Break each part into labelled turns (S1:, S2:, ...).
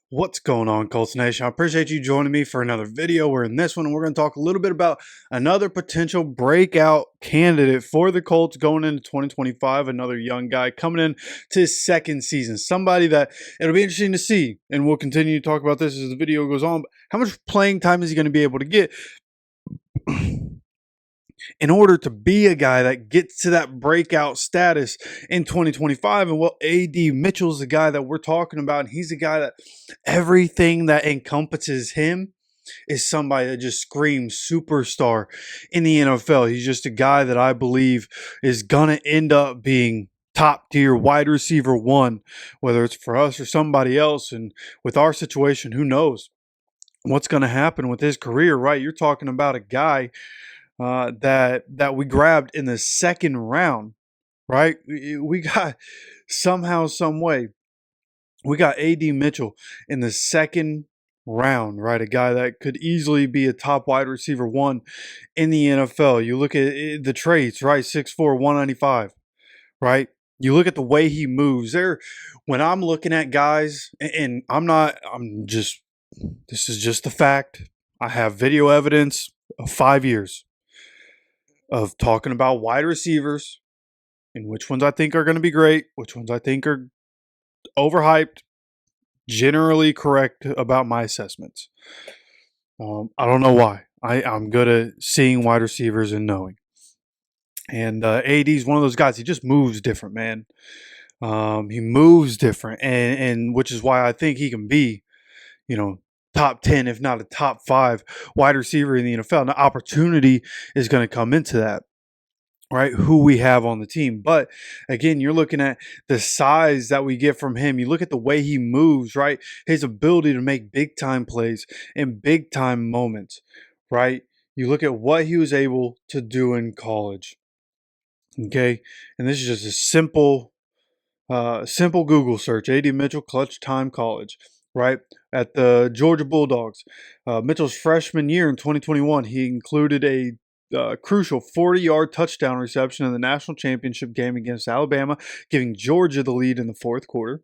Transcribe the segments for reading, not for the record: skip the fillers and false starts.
S1: What's going on, Colts Nation? I appreciate you joining me for another video. Where in this one, we're going to talk a little bit about another potential breakout candidate for the Colts going into 2025. Another young guy coming in to his second season. Somebody that it'll be interesting to see, and we'll continue to talk about this as the video goes on. But how much playing time is he going to be able to get in order to be a guy that gets to that breakout status in 2025? And well, A.D. Mitchell's the guy that we're talking about. And he's the guy that everything that encompasses him is somebody that just screams superstar in the NFL. He's just a guy that I believe is going to end up being top tier wide receiver one, whether it's for us or somebody else. And with our situation, who knows what's going to happen with his career, right? You're talking about a guy that we grabbed in the second round, right? We got somehow, some way, we got A.D. Mitchell in the second round, right? A guy that could easily be a top wide receiver one in the NFL. You look at the traits, right? 6'4", 195, right? You look at the way he moves there. When I'm looking at guys, and this is just the fact. I have video evidence of 5 years of talking about wide receivers and which ones I think are going to be great, which ones I think are overhyped, generally correct about my assessments. I don't know why. I'm good at seeing wide receivers and knowing. And AD is one of those guys. He just moves different, man. He moves different, and which is why I think he can be, top 10, if not a top 5 wide receiver in the NFL. Now, opportunity is going to come into that, right? Who we have on the team. But again, you're looking at the size that we get from him. You look at the way he moves, right? His ability to make big time plays in big time moments, right? You look at what he was able to do in college. Okay. And this is just a simple Google search. A.D. Mitchell, clutch time college, right? At the Georgia Bulldogs. Mitchell's freshman year in 2021, he included a crucial 40-yard touchdown reception in the national championship game against Alabama, giving Georgia the lead in the fourth quarter.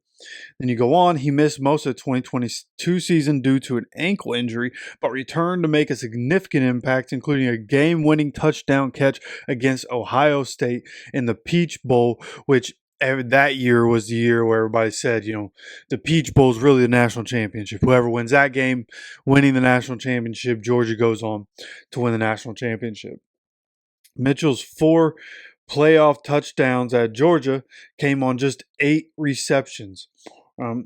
S1: Then you go on, he missed most of the 2022 season due to an ankle injury, but returned to make a significant impact, including a game-winning touchdown catch against Ohio State in the Peach Bowl, which that year was the year where everybody said, the Peach Bowl is really the national championship. Whoever wins that game, winning the national championship, Georgia goes on to win the national championship. Mitchell's 4 playoff touchdowns at Georgia came on just 8 receptions.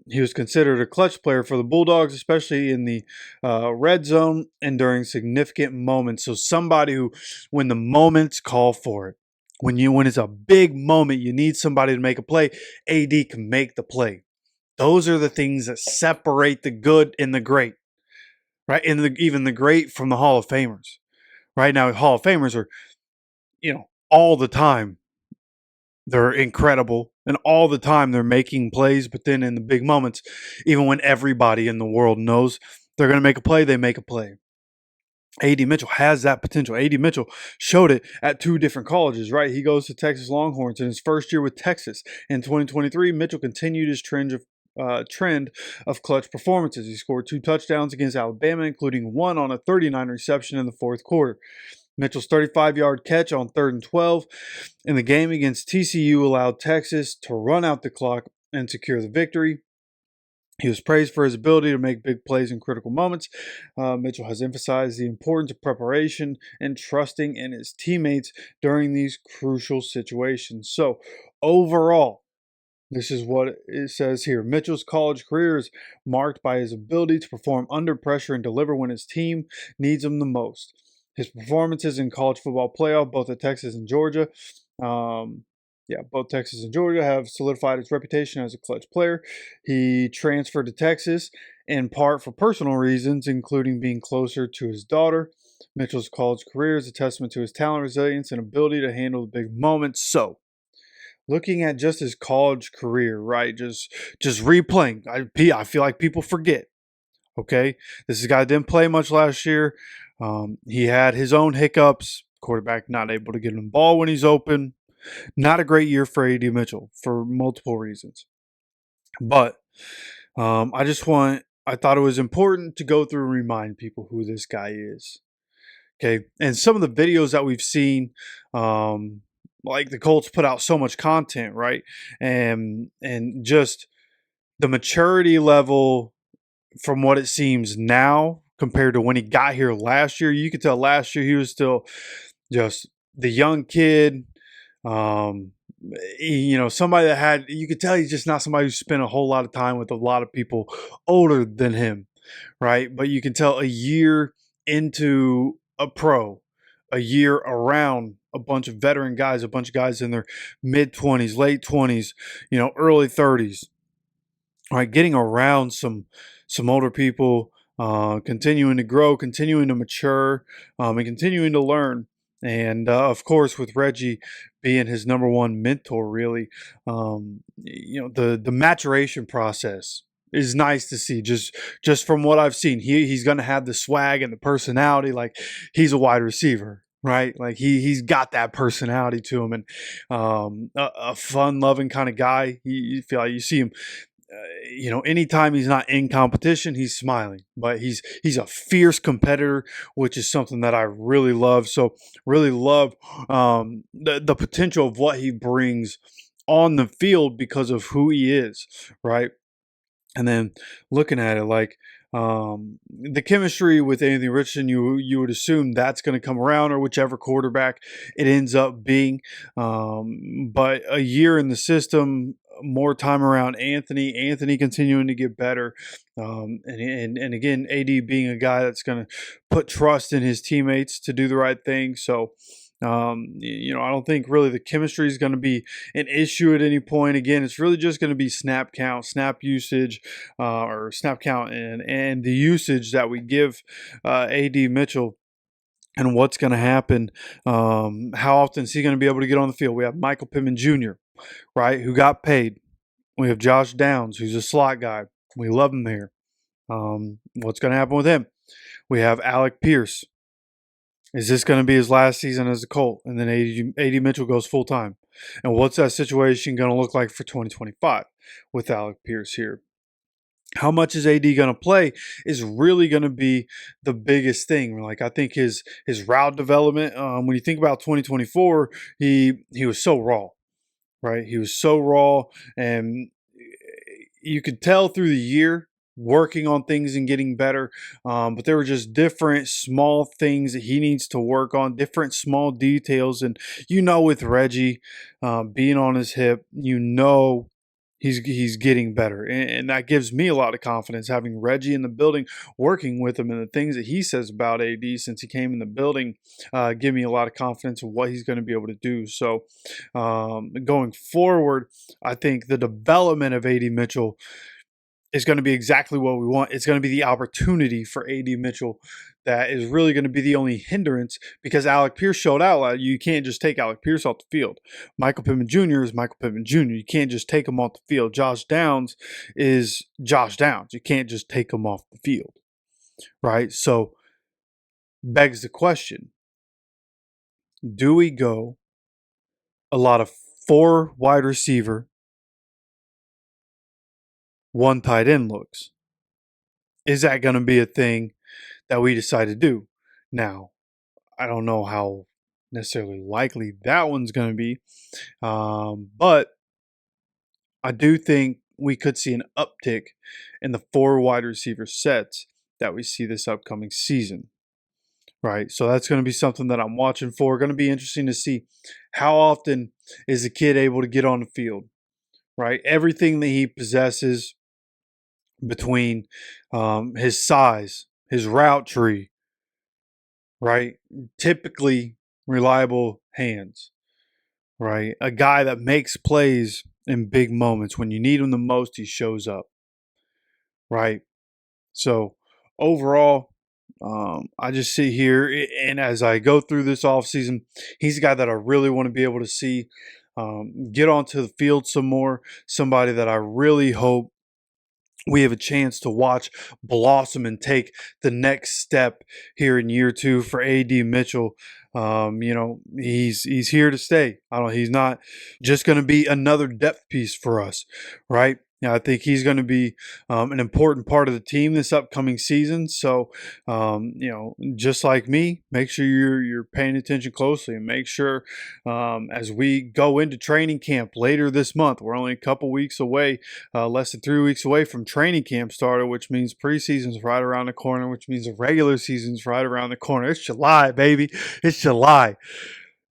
S1: He was considered a clutch player for the Bulldogs, especially in the red zone and during significant moments. So somebody who, when the moments call for it, when it's a big moment, you need somebody to make a play, AD can make the play. Those are the things that separate the good and the great, right? And even the great from the Hall of Famers. Right now, Hall of Famers are, all the time they're incredible, and all the time they're making plays. But then in the big moments, even when everybody in the world knows they're going to make a play, they make a play. A.D. Mitchell has that potential. A.D. Mitchell showed it at 2 different colleges, right? He goes to Texas Longhorns in his first year with Texas. In 2023, Mitchell continued his trend of clutch performances. He scored 2 touchdowns against Alabama, including one on a 39 reception in the fourth quarter. Mitchell's 35-yard catch on 3rd and 12 in the game against TCU allowed Texas to run out the clock and secure the victory. He was praised for his ability to make big plays in critical moments. Mitchell has emphasized the importance of preparation and trusting in his teammates during these crucial situations. So, overall, this is what it says here. Mitchell's college career is marked by his ability to perform under pressure and deliver when his team needs him the most. His performances in college football playoff, both at Texas and Georgia, both Texas and Georgia have solidified his reputation as a clutch player. He transferred to Texas in part for personal reasons, including being closer to his daughter. Mitchell's college career is a testament to his talent, resilience, and ability to handle the big moments. So, looking at just his college career, right? Just replaying. I feel like people forget. Okay, this guy didn't play much last year. He had his own hiccups. Quarterback not able to get him the ball when he's open. Not a great year for A.D. Mitchell for multiple reasons. But I just want I thought it was important to go through and remind people who this guy is. Okay. And some of the videos that we've seen, like the Colts put out so much content, right? And just the maturity level from what it seems now compared to when he got here last year, you could tell last year he was still just the young kid. Um, somebody that had, you could tell he's just not somebody who spent a whole lot of time with a lot of people older than him, right? But you can tell a year into a pro, a year around a bunch of veteran guys, a bunch of guys in their mid 20s, late 20s, early 30s, right? Getting around some older people, continuing to grow, continuing to mature, and continuing to learn. And of course, with Reggie being his number one mentor, really, the maturation process is nice to see. Just from what I've seen, he's going to have the swag and the personality, like he's a wide receiver. Right, like he's got that personality to him, and a fun-loving kind of guy. You feel like you see him anytime he's not in competition, he's smiling. But he's a fierce competitor, which is something that I really love. So really love the potential of what he brings on the field because of who he is, right? And then looking at it like the chemistry with Anthony Richardson, you would assume that's going to come around, or whichever quarterback it ends up being. But a year in the system, more time around Anthony continuing to get better, and again, AD being a guy that's going to put trust in his teammates to do the right thing. So. I don't think really the chemistry is going to be an issue at any point. Again, it's really just going to be snap count, snap usage, or snap count, and the usage that we give AD Mitchell. And what's going to happen? How often is he going to be able to get on the field? We have Michael Pittman Jr., right, who got paid. We have Josh Downs, who's a slot guy. We love him there. What's going to happen with him? We have Alec Pierce. Is this going to be his last season as a Colt? And then AD Mitchell goes full time. And what's that situation going to look like for 2025 with Alec Pierce here? How much is AD going to play is really going to be the biggest thing. Like, I think his route development, when you think about 2024, he was so raw, right? He was so raw, and you could tell through the year working on things and getting better, but there were just different small things that he needs to work on, different small details. And with Reggie being on his hip, he's getting better, and that gives me a lot of confidence having Reggie in the building, working with him, and the things that he says about AD since he came in the building give me a lot of confidence of what he's going to be able to do. So going forward, I think the development of AD Mitchell is going to be exactly what we want. It's going to be the opportunity for AD Mitchell that is really going to be the only hindrance, because Alec Pierce showed out. You can't just take Alec Pierce off the field. Michael Pittman Jr. is Michael Pittman Jr. You can't just take him off the field. Josh Downs is Josh Downs. You can't just take him off the field, right? So begs the question, do we go a lot of 4 wide receiver, 1 tight end looks? Is that going to be a thing that we decide to do? Now, I don't know how necessarily likely that one's going to be, but I do think we could see an uptick in the 4 wide receiver sets that we see this upcoming season, right? So that's going to be something that I'm watching for. Going to be interesting to see how often is the kid able to get on the field, right? Everything that he possesses between his size, his route tree, right? Typically reliable hands, right? A guy that makes plays in big moments. When you need him the most, he shows up, right? So overall, I just sit here, and as I go through this offseason, he's a guy that I really want to be able to see get onto the field some more, somebody that I really hope we have a chance to watch blossom and take the next step here in year 2 for AD Mitchell. He's here to stay. He's not just going to be another depth piece for us, right? Yeah, I think he's going to be an important part of the team this upcoming season. So, just like me, make sure you're paying attention closely, and make sure as we go into training camp later this month, we're only a couple weeks away, less than 3 weeks away from training camp started, which means preseason's right around the corner, which means the regular season's right around the corner. It's July, baby. It's July.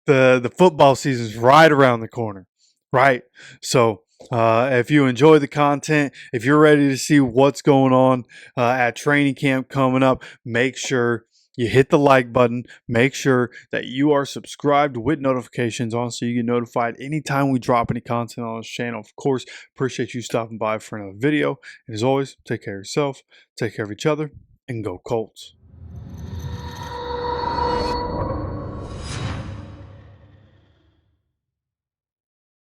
S1: The football season's right around the corner, right? So if you enjoy the content, if you're ready to see what's going on at training camp coming up, make sure you hit the like button. Make sure that you are subscribed with notifications on so you get notified anytime we drop any content on this channel. Of course, appreciate you stopping by for another video. And as always, take care of yourself, take care of each other, and go Colts.